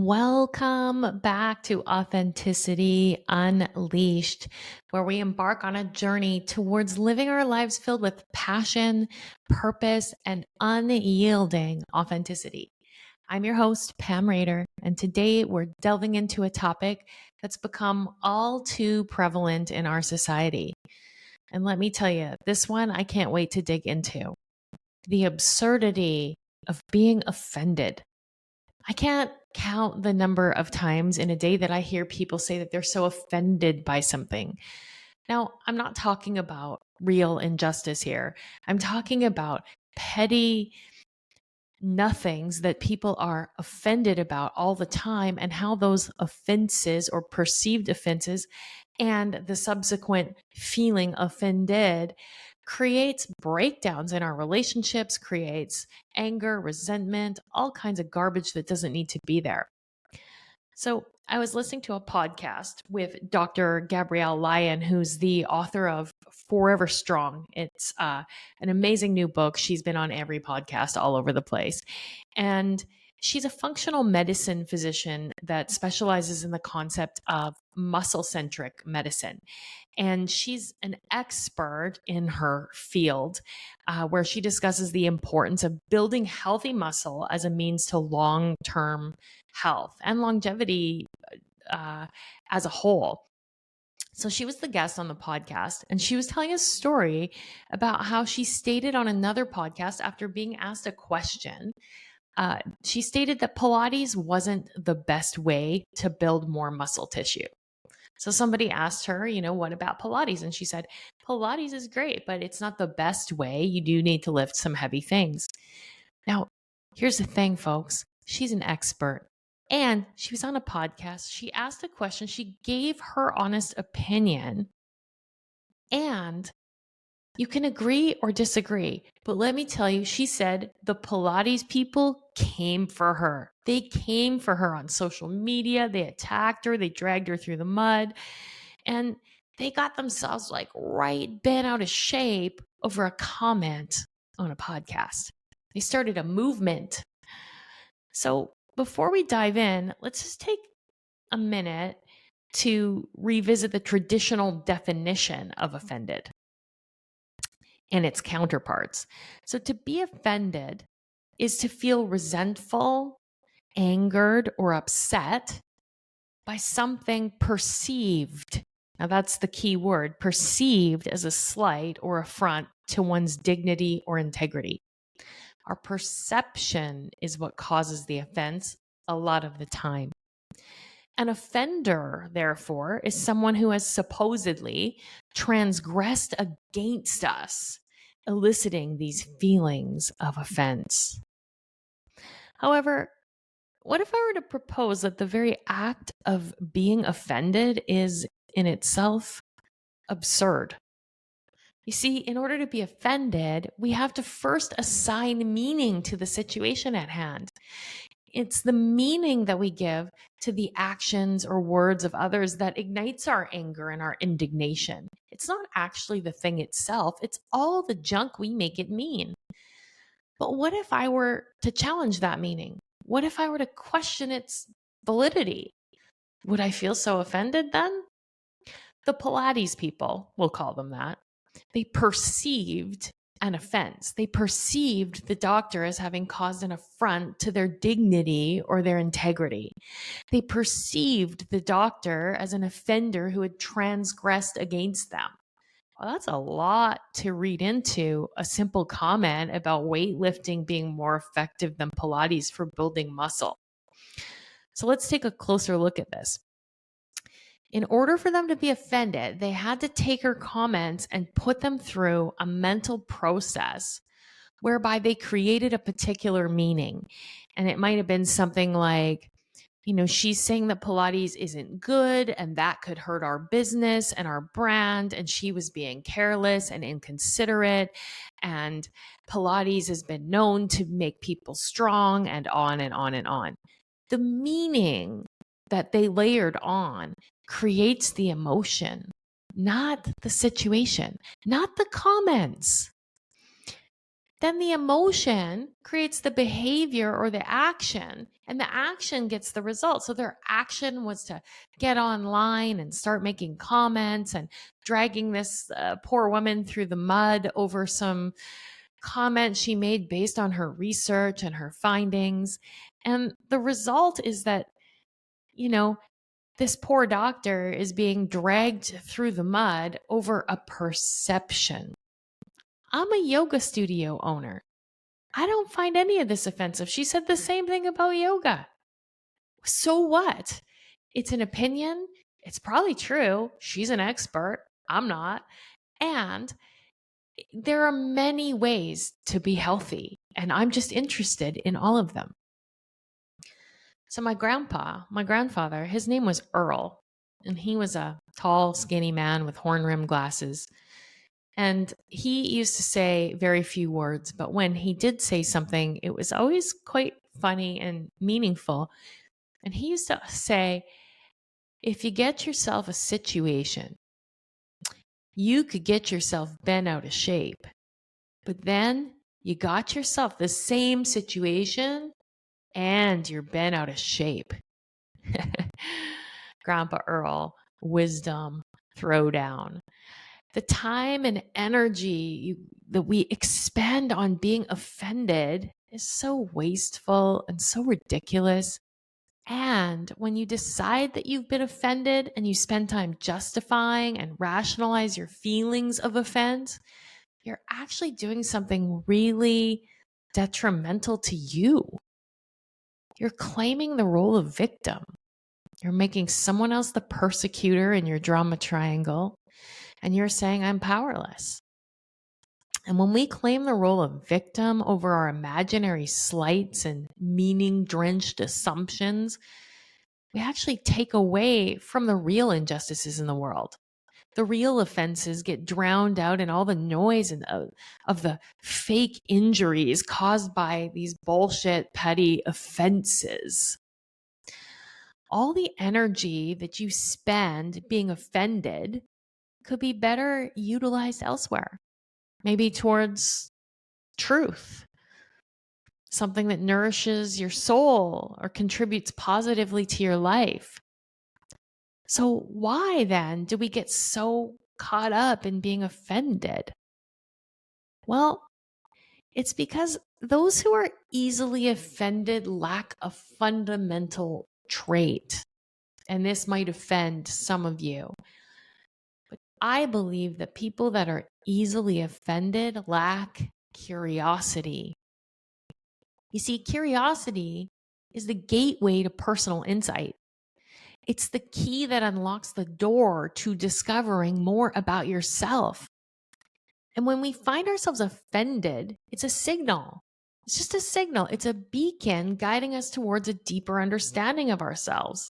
Welcome back to Authenticity Unleashed, where we embark on a journey towards living our lives filled with passion, purpose, and unyielding authenticity. I'm your host, Pam Rader, and today we're delving into a topic that's become all too prevalent in our society. And let me tell you, this one I can't wait to dig into. The absurdity of being offended. I can't count the number of times in a day that I hear people say that they're so offended by something. Now, I'm not talking about real injustice here. I'm talking about petty nothings that people are offended about all the time, and how those offenses or perceived offenses and the subsequent feeling offended creates breakdowns in our relationships, creates anger, resentment, all kinds of garbage that doesn't need to be there. So I was listening to a podcast with Dr. Gabrielle Lyon, who's the author of Forever Strong. It's an amazing new book. She's been on every podcast all over the place. And she's a functional medicine physician that specializes in the concept of muscle-centric medicine. And she's an expert in her field, where she discusses the importance of building healthy muscle as a means to long-term health and longevity as a whole. So she was the guest on the podcast, and she was telling a story about how she stated on another podcast, after being asked a question, she stated that Pilates wasn't the best way to build more muscle tissue. So somebody asked her, what about Pilates? And she said, Pilates is great, but it's not the best way. You do need to lift some heavy things. Now, here's the thing, folks. She's an expert. And she was on a podcast. She asked a question. She gave her honest opinion. And you can agree or disagree. But let me tell you, she said the Pilates people came for her. They came for her on social media. They attacked her. They dragged her through the mud. And they got themselves right bent out of shape over a comment on a podcast. They started a movement. So before we dive in, let's just take a minute to revisit the traditional definition of offended and its counterparts. So to be offended is to feel resentful, angered, or upset by something perceived. Now that's the key word, perceived as a slight or affront to one's dignity or integrity. Our perception is what causes the offense a lot of the time. An offender, therefore, is someone who has supposedly transgressed against us, eliciting these feelings of offense. However, what if I were to propose that the very act of being offended is in itself absurd? You see, in order to be offended, we have to first assign meaning to the situation at hand. It's the meaning that we give to the actions or words of others that ignites our anger and our indignation. It's not actually the thing itself. It's all the junk we make it mean. But what if I were to challenge that meaning? What if I were to question its validity? Would I feel so offended then? The Pilates people, we'll call them that, they perceived an offense. They perceived the doctor as having caused an affront to their dignity or their integrity. They perceived the doctor as an offender who had transgressed against them. Well, that's a lot to read into a simple comment about weightlifting being more effective than Pilates for building muscle. So let's take a closer look at this. In order for them to be offended, they had to take her comments and put them through a mental process whereby they created a particular meaning. And it might have been something like, she's saying that Pilates isn't good and that could hurt our business and our brand. And she was being careless and inconsiderate. And Pilates has been known to make people strong, and on and on and on. The meaning that they layered on creates the emotion, not the situation, not the comments. then the emotion creates the behavior or the action, and the action gets the result. So their action was to get online and start making comments and dragging this poor woman through the mud over some comments she made based on her research and her findings. And the result is that, this poor doctor is being dragged through the mud over a perception. I'm a yoga studio owner. I don't find any of this offensive. She said the same thing about yoga. So what? It's an opinion. It's probably true. She's an expert. I'm not. And there are many ways to be healthy, and I'm just interested in all of them. So my grandfather, his name was Earl, and he was a tall, skinny man with horn-rimmed glasses. And he used to say very few words, but when he did say something, it was always quite funny and meaningful. And he used to say, if you get yourself a situation, you could get yourself bent out of shape, but then you got yourself the same situation and you're bent out of shape. Grandpa Earl, wisdom, throwdown. The time and energy that we expend on being offended is so wasteful and so ridiculous. And when you decide that you've been offended and you spend time justifying and rationalize your feelings of offense, you're actually doing something really detrimental to you. You're claiming the role of victim. You're making someone else the persecutor in your drama triangle, and you're saying, I'm powerless. And when we claim the role of victim over our imaginary slights and meaning-drenched assumptions, we actually take away from the real injustices in the world. The real offenses get drowned out in all the noise and of the fake injuries caused by these bullshit, petty offenses. All the energy that you spend being offended could be better utilized elsewhere, maybe towards truth, something that nourishes your soul or contributes positively to your life. So why then do we get so caught up in being offended? Well, it's because those who are easily offended lack a fundamental trait. And this might offend some of you. But I believe that people that are easily offended lack curiosity. You see, curiosity is the gateway to personal insight. It's the key that unlocks the door to discovering more about yourself. And when we find ourselves offended, it's a signal. It's just a signal. It's a beacon guiding us towards a deeper understanding of ourselves.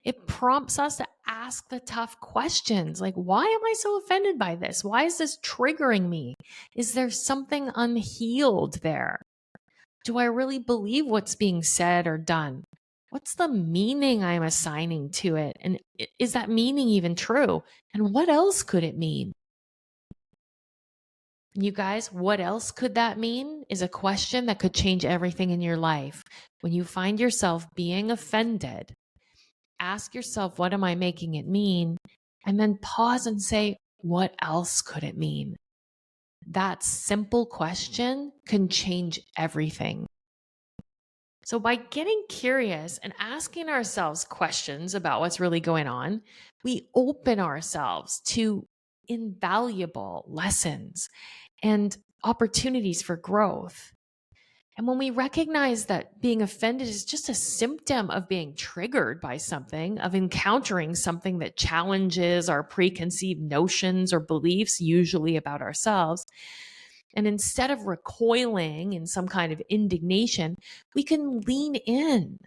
It prompts us to ask the tough questions like, why am I so offended by this? Why is this triggering me? Is there something unhealed there? Do I really believe what's being said or done? What's the meaning I'm assigning to it? And is that meaning even true? And what else could it mean? You guys, what else could that mean is a question that could change everything in your life. When you find yourself being offended, ask yourself, what am I making it mean? And then pause and say, what else could it mean? That simple question can change everything. So by getting curious and asking ourselves questions about what's really going on, we open ourselves to invaluable lessons and opportunities for growth. And when we recognize that being offended is just a symptom of being triggered by something, of encountering something that challenges our preconceived notions or beliefs, usually about ourselves, and instead of recoiling in some kind of indignation, we can lean in.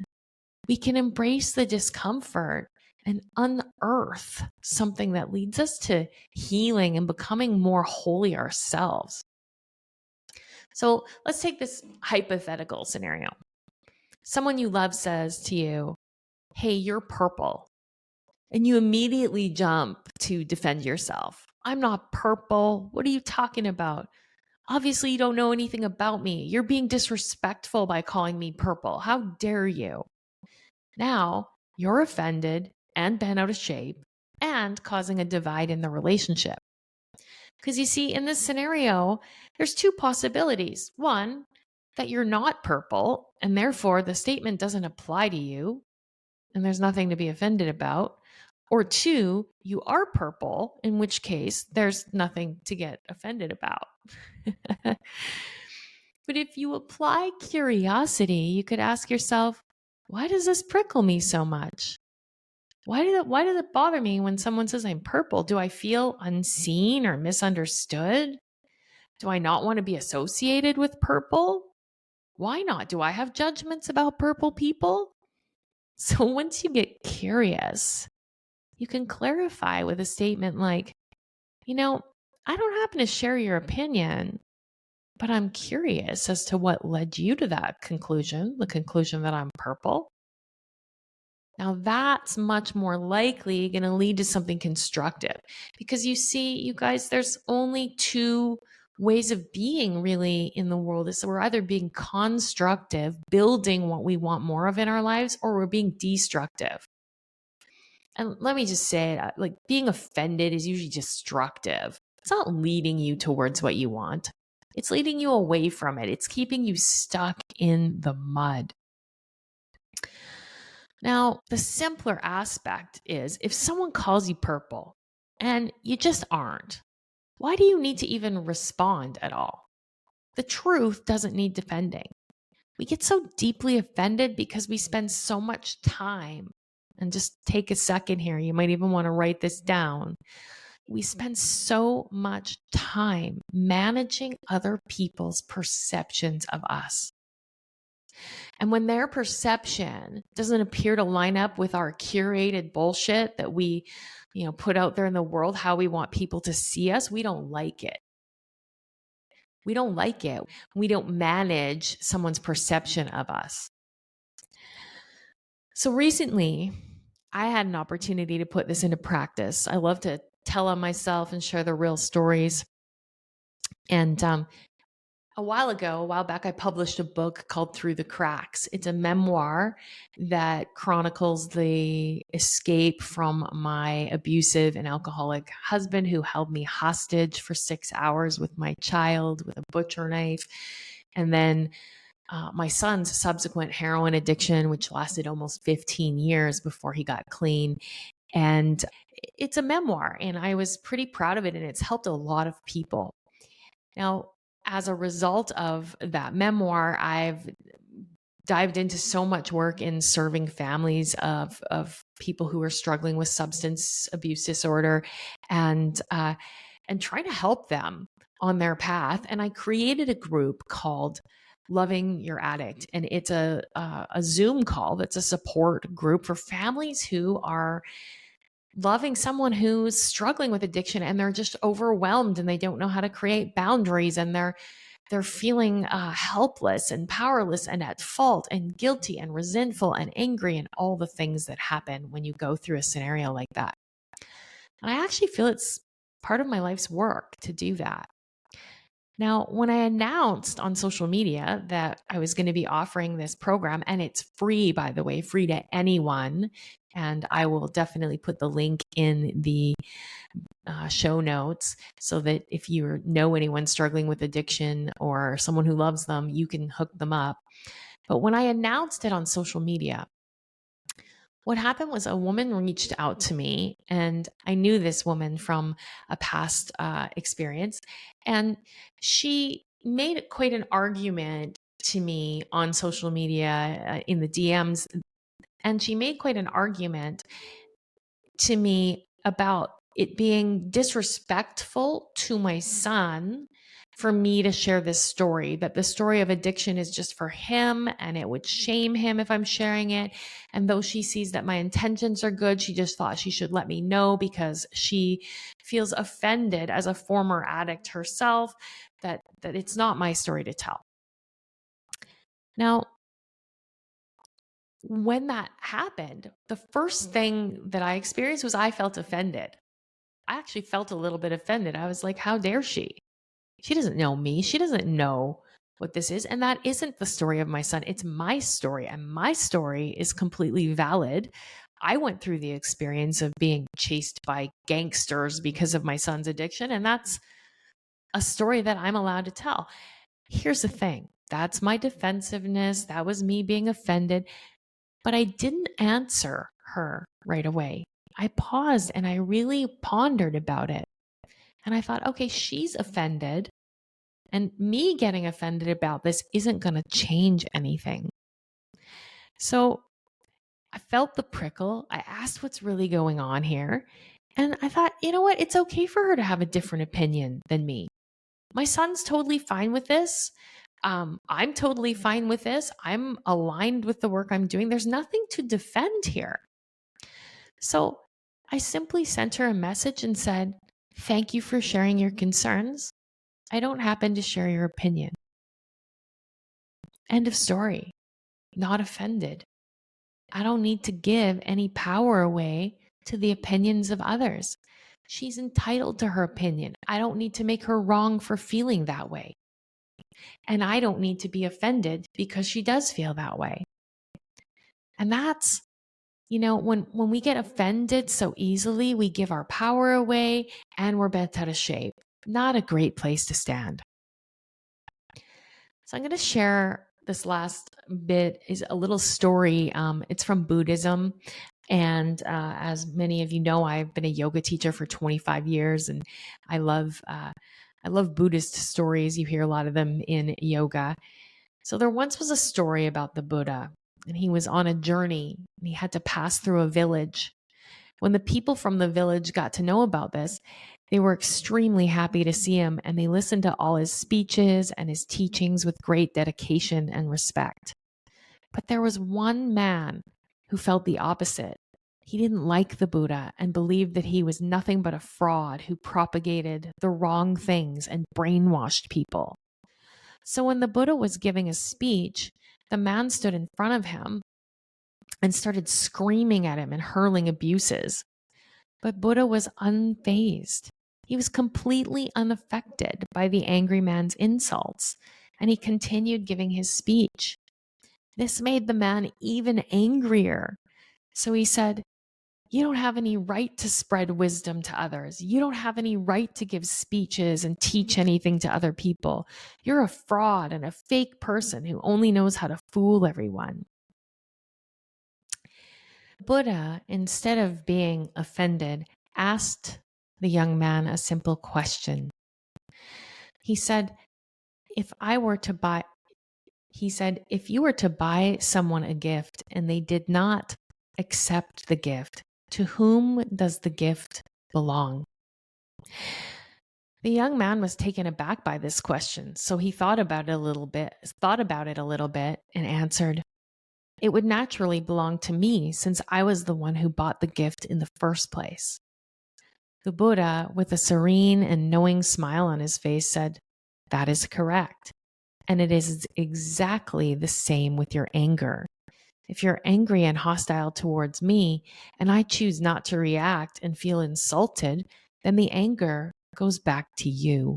We can embrace the discomfort and unearth something that leads us to healing and becoming more wholly ourselves. So let's take this hypothetical scenario. Someone you love says to you, hey, you're purple. And you immediately jump to defend yourself. I'm not purple. What are you talking about? Obviously, you don't know anything about me. You're being disrespectful by calling me purple. How dare you? Now you're offended and bent out of shape and causing a divide in the relationship. Because you see, in this scenario, there's two possibilities. One, that you're not purple, and therefore the statement doesn't apply to you, and there's nothing to be offended about. Or two, you are purple, in which case there's nothing to get offended about. But if you apply curiosity, you could ask yourself, why does this prickle me so much? Why does it bother me when someone says I'm purple? Do I feel unseen or misunderstood? Do I not want to be associated with purple? Why not? Do I have judgments about purple people? So once you get curious, you can clarify with a statement like, I don't happen to share your opinion, but I'm curious as to what led you to that conclusion, the conclusion that I'm purple. Now, that's much more likely going to lead to something constructive because you see, you guys, there's only two ways of being really in the world. So we're either being constructive, building what we want more of in our lives, or we're being destructive. And let me just say it, like being offended is usually destructive. It's not leading you towards what you want. It's leading you away from it. It's keeping you stuck in the mud. Now, the simpler aspect is if someone calls you purple and you just aren't, why do you need to even respond at all? The truth doesn't need defending. We get so deeply offended because we spend so much time, and just take a second here, you might even want to write this down. We spend so much time managing other people's perceptions of us. And when their perception doesn't appear to line up with our curated bullshit that we, put out there in the world, how we want people to see us, we don't like it. We don't like it. We don't manage someone's perception of us. So recently, I had an opportunity to put this into practice. I love to tell on myself and share the real stories. And a while back, I published a book called Through the Cracks. It's a memoir that chronicles the escape from my abusive and alcoholic husband who held me hostage for 6 hours with my child with a butcher knife. And then my son's subsequent heroin addiction, which lasted almost 15 years before he got clean. And it's a memoir, and I was pretty proud of it, and it's helped a lot of people. Now, as a result of that memoir, I've dived into so much work in serving families of people who are struggling with substance abuse disorder and trying to help them on their path. And I created a group called Loving Your Addict. And it's a Zoom call that's a support group for families who are loving someone who's struggling with addiction and they're just overwhelmed and they don't know how to create boundaries, and they're feeling helpless and powerless and at fault and guilty and resentful and angry and all the things that happen when you go through a scenario like that. And I actually feel it's part of my life's work to do that. Now, when I announced on social media that I was going to be offering this program, and it's free, by the way, free to anyone, and I will definitely put the link in the show notes so that if you know anyone struggling with addiction or someone who loves them, you can hook them up. But when I announced it on social media, what happened was a woman reached out to me, and I knew this woman from a past experience, and she made quite an argument to me on social media in the DMs, and she made quite an argument to me about it being disrespectful to my son for me to share this story, that the story of addiction is just for him and it would shame him if I'm sharing it. And though she sees that my intentions are good, she just thought she should let me know because she feels offended as a former addict herself that it's not my story to tell. Now, when that happened, the first thing that I experienced was I felt offended. I actually felt a little bit offended. I was like, how dare she? She doesn't know me. She doesn't know what this is. And that isn't the story of my son. It's my story. And my story is completely valid. I went through the experience of being chased by gangsters because of my son's addiction. And that's a story that I'm allowed to tell. Here's the thing. That's my defensiveness. That was me being offended. But I didn't answer her right away. I paused and I really pondered about it. And I thought, okay, she's offended. And me getting offended about this isn't going to change anything. So I felt the prickle. I asked what's really going on here. And I thought, you know what? It's okay for her to have a different opinion than me. My son's totally fine with this. I'm totally fine with this. I'm aligned with the work I'm doing. There's nothing to defend here. So I simply sent her a message and said, thank you for sharing your concerns. I don't happen to share your opinion. End of story. Not offended. I don't need to give any power away to the opinions of others. She's entitled to her opinion. I don't need to make her wrong for feeling that way. And I don't need to be offended because she does feel that way. And that's, when we get offended so easily, we give our power away and we're bent out of shape. Not a great place to stand. So I'm going to share this last bit is a little story. It's from Buddhism. And as many of you know, I've been a yoga teacher for 25 years, and I love Buddhist stories. You hear a lot of them in yoga. So there once was a story about the Buddha, and he was on a journey, and he had to pass through a village. When the people from the village got to know about this, they were extremely happy to see him, and they listened to all his speeches and his teachings with great dedication and respect. But there was one man who felt the opposite. He didn't like the Buddha and believed that he was nothing but a fraud who propagated the wrong things and brainwashed people. So when the Buddha was giving a speech, the man stood in front of him and started screaming at him and hurling abuses. But Buddha was unfazed. He was completely unaffected by the angry man's insults, and he continued giving his speech. This made the man even angrier. So he said, "You don't have any right to spread wisdom to others. You don't have any right to give speeches and teach anything to other people. You're a fraud and a fake person who only knows how to fool everyone." Buddha, instead of being offended, asked the young man a simple question. He said, if you were to buy someone a gift and they did not accept the gift, to whom does the gift belong? The young man was taken aback by this question, so he thought about it a little bit and answered, "It would naturally belong to me since I was the one who bought the gift in the first place." The Buddha, with a serene and knowing smile on his face, said, "That is correct. And it is exactly the same with your anger. If you're angry and hostile towards me, and I choose not to react and feel insulted, then the anger goes back to you.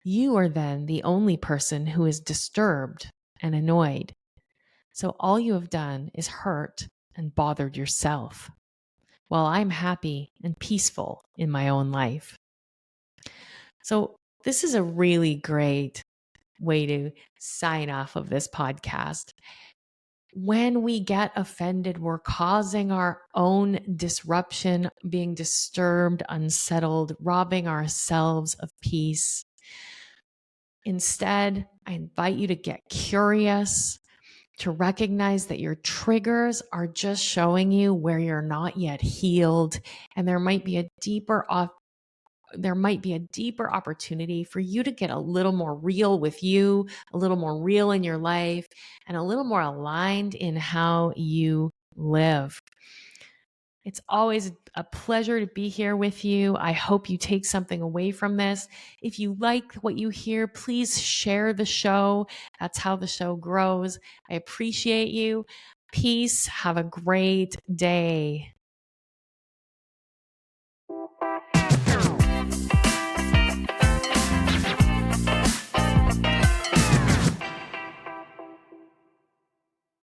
You are then the only person who is disturbed and annoyed. So all you have done is hurt and bothered yourself, while I'm happy and peaceful in my own life." So this is a really great way to sign off of this podcast. When we get offended, we're causing our own disruption, being disturbed, unsettled, robbing ourselves of peace. Instead, I invite you to get curious, to recognize that your triggers are just showing you where you're not yet healed, and there might be a deeper opportunity for you to get a little more real with you, a little more real in your life, and a little more aligned in how you live. It's always a pleasure to be here with you. I hope you take something away from this. If you like what you hear, please share the show. That's how the show grows. I appreciate you. Peace. Have a great day.